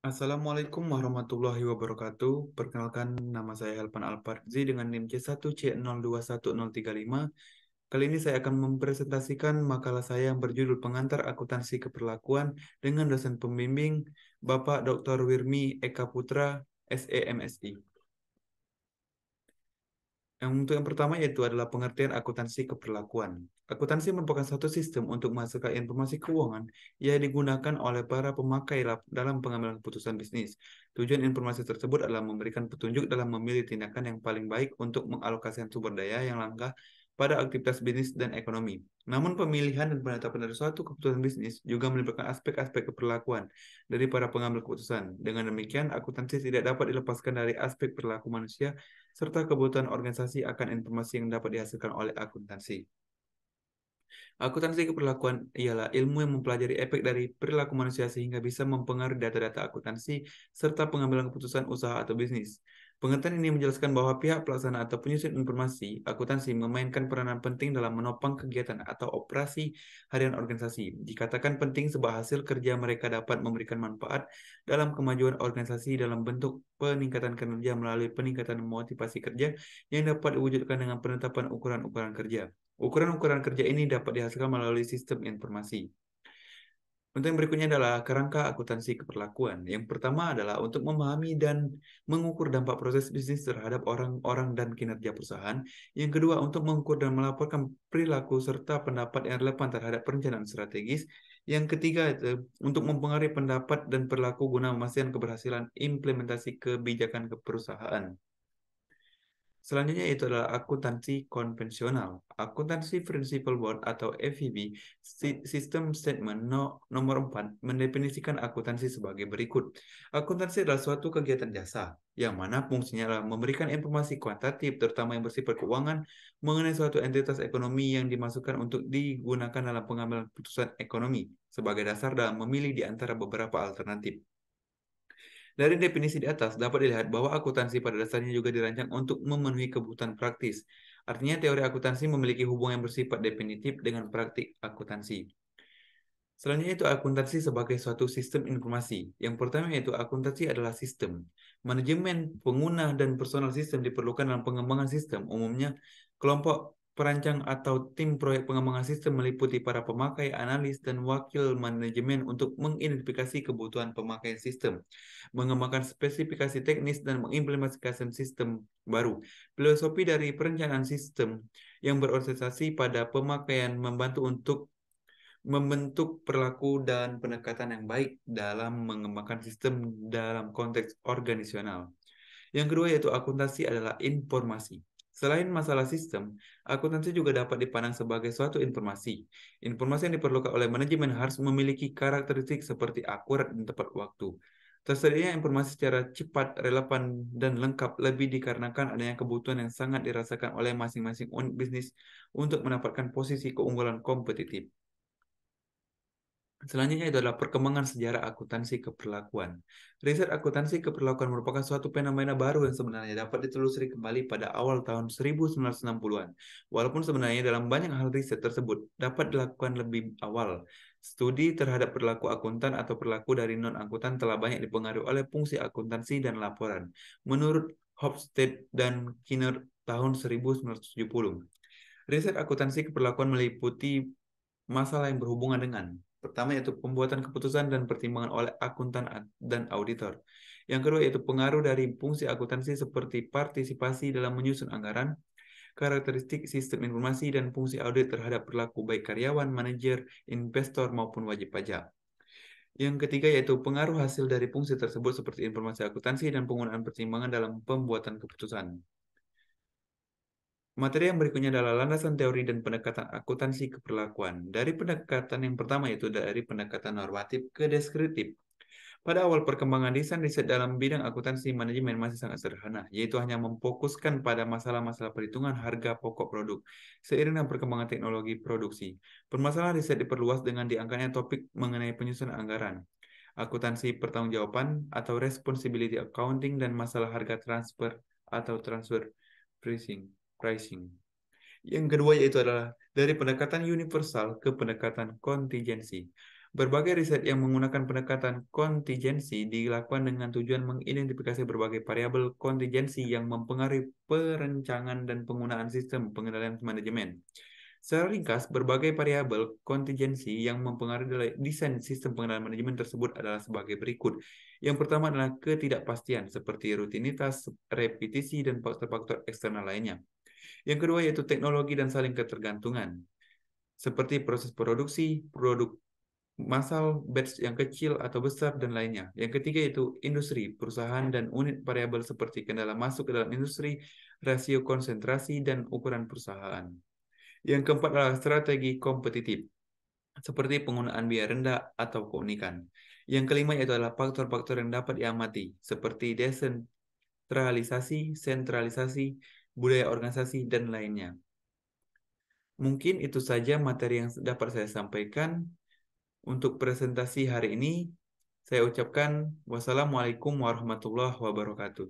Assalamualaikum warahmatullahi wabarakatuh. Perkenalkan, nama saya Helpan Alparzi dengan NIM C1C021035. Kali ini saya akan mempresentasikan makalah saya yang berjudul Pengantar Akuntansi Keperlakuan dengan dosen pembimbing Bapak Dr. Wirmi Eka Putra, SEMSI. Untuk yang pertama yaitu adalah pengertian akuntansi keperlakuan. Akuntansi merupakan satu sistem untuk menghasilkan informasi keuangan yang digunakan oleh para pemakai dalam pengambilan keputusan bisnis. Tujuan informasi tersebut adalah memberikan petunjuk dalam memilih tindakan yang paling baik untuk mengalokasikan sumber daya yang langka pada aktivitas bisnis dan ekonomi. Namun pemilihan dan penetapan dari suatu keputusan bisnis juga melibatkan aspek-aspek keperlakuan dari para pengambil keputusan. Dengan demikian, akuntansi tidak dapat dilepaskan dari aspek perilaku manusia serta kebutuhan organisasi akan informasi yang dapat dihasilkan oleh akuntansi. Akuntansi keperlakuan ialah ilmu yang mempelajari efek dari perilaku manusia sehingga bisa mempengaruhi data-data akuntansi serta pengambilan keputusan usaha atau bisnis. Pengertian ini menjelaskan bahwa pihak pelaksana atau penyusun informasi akuntansi memainkan peranan penting dalam menopang kegiatan atau operasi harian organisasi. Dikatakan penting sebab hasil kerja mereka dapat memberikan manfaat dalam kemajuan organisasi dalam bentuk peningkatan kinerja melalui peningkatan motivasi kerja yang dapat diwujudkan dengan penetapan ukuran-ukuran kerja. Ukuran-ukuran kerja ini dapat dihasilkan melalui sistem informasi. Untuk yang berikutnya adalah kerangka akuntansi keperlakuan. Yang pertama adalah untuk memahami dan mengukur dampak proses bisnis terhadap orang-orang dan kinerja perusahaan. Yang kedua, untuk mengukur dan melaporkan perilaku serta pendapat yang relevan terhadap perencanaan strategis. Yang ketiga, itu untuk mempengaruhi pendapat dan perilaku guna memastikan keberhasilan implementasi kebijakan keperusahaan. Selanjutnya itu adalah akuntansi konvensional. Akuntansi Principal Board atau FEB, Sistem Statement nomor 4, mendefinisikan akuntansi sebagai berikut. Akuntansi adalah suatu kegiatan jasa, yang mana fungsinya adalah memberikan informasi kuantitatif, terutama yang bersifat keuangan, mengenai suatu entitas ekonomi yang dimasukkan untuk digunakan dalam pengambilan keputusan ekonomi, sebagai dasar dalam memilih di antara beberapa alternatif. Dari definisi di atas, dapat dilihat bahwa akuntansi pada dasarnya juga dirancang untuk memenuhi kebutuhan praktis. Artinya, teori akuntansi memiliki hubungan yang bersifat definitif dengan praktik akuntansi. Selanjutnya itu akuntansi sebagai suatu sistem informasi. Yang pertama yaitu akuntansi adalah sistem. Manajemen, pengguna, dan personal sistem diperlukan dalam pengembangan sistem. Umumnya, kelompok perancang atau tim proyek pengembangan sistem meliputi para pemakai, analis, dan wakil manajemen untuk mengidentifikasi kebutuhan pemakaian sistem, mengembangkan spesifikasi teknis, dan mengimplementasikan sistem baru. Filosofi dari perencanaan sistem yang berorientasi pada pemakaian membantu untuk membentuk perilaku dan pendekatan yang baik dalam mengembangkan sistem dalam konteks organisasional. Yang kedua yaitu akuntansi adalah informasi. Selain masalah sistem, akuntansi juga dapat dipandang sebagai suatu informasi. Informasi yang diperlukan oleh manajemen harus memiliki karakteristik seperti akurat dan tepat waktu. Tersedianya informasi secara cepat, relevan, dan lengkap lebih dikarenakan adanya kebutuhan yang sangat dirasakan oleh masing-masing unit bisnis untuk mendapatkan posisi keunggulan kompetitif. Selanjutnya itu adalah perkembangan sejarah akuntansi keperlakuan. Riset akuntansi keperlakuan merupakan suatu fenomena baru yang sebenarnya dapat ditelusuri kembali pada awal tahun 1960-an. Walaupun sebenarnya dalam banyak hal riset tersebut dapat dilakukan lebih awal. Studi terhadap perilaku akuntan atau perilaku dari non-akuntan telah banyak dipengaruhi oleh fungsi akuntansi dan laporan. Menurut Hofstede dan Kinner tahun 1970. Riset akuntansi keperlakuan meliputi masalah yang berhubungan dengan pertama yaitu pembuatan keputusan dan pertimbangan oleh akuntan dan auditor. Yang kedua yaitu pengaruh dari fungsi akuntansi seperti partisipasi dalam menyusun anggaran, karakteristik sistem informasi dan fungsi audit terhadap perilaku baik karyawan, manajer, investor maupun wajib pajak. Yang ketiga yaitu pengaruh hasil dari fungsi tersebut seperti informasi akuntansi dan penggunaan pertimbangan dalam pembuatan keputusan. Materi yang berikutnya adalah landasan teori dan pendekatan akuntansi keperlakuan. Dari pendekatan yang pertama yaitu dari pendekatan normatif ke deskriptif. Pada awal perkembangan desain riset dalam bidang akuntansi manajemen masih sangat sederhana, yaitu hanya memfokuskan pada masalah-masalah perhitungan harga pokok produk. Seiring dengan perkembangan teknologi produksi, permasalahan riset diperluas dengan diangkatnya topik mengenai penyusunan anggaran, akuntansi pertanggungjawaban atau responsibility accounting, dan masalah harga transfer atau transfer pricing. Yang kedua yaitu adalah dari pendekatan universal ke pendekatan kontingensi. Berbagai riset yang menggunakan pendekatan kontingensi dilakukan dengan tujuan mengidentifikasi berbagai variabel kontingensi yang mempengaruhi perencanaan dan penggunaan sistem pengendalian manajemen. Secara ringkas, berbagai variabel kontingensi yang mempengaruhi desain sistem pengendalian manajemen tersebut adalah sebagai berikut. Yang pertama adalah ketidakpastian, seperti rutinitas, repetisi, dan faktor-faktor eksternal lainnya. Yang kedua yaitu teknologi dan saling ketergantungan, seperti proses produksi, produk massal, batch yang kecil atau besar, dan lainnya. Yang ketiga yaitu industri, perusahaan, dan unit variabel seperti kendala masuk ke dalam industri, rasio konsentrasi, dan ukuran perusahaan. Yang keempat adalah strategi kompetitif, seperti penggunaan biaya rendah atau keunikan. Yang kelima yaitu adalah faktor-faktor yang dapat diamati, seperti desentralisasi, sentralisasi, budaya organisasi, dan lainnya. Mungkin itu saja materi yang dapat saya sampaikan. Untuk presentasi hari ini, saya ucapkan wassalamualaikum warahmatullahi wabarakatuh.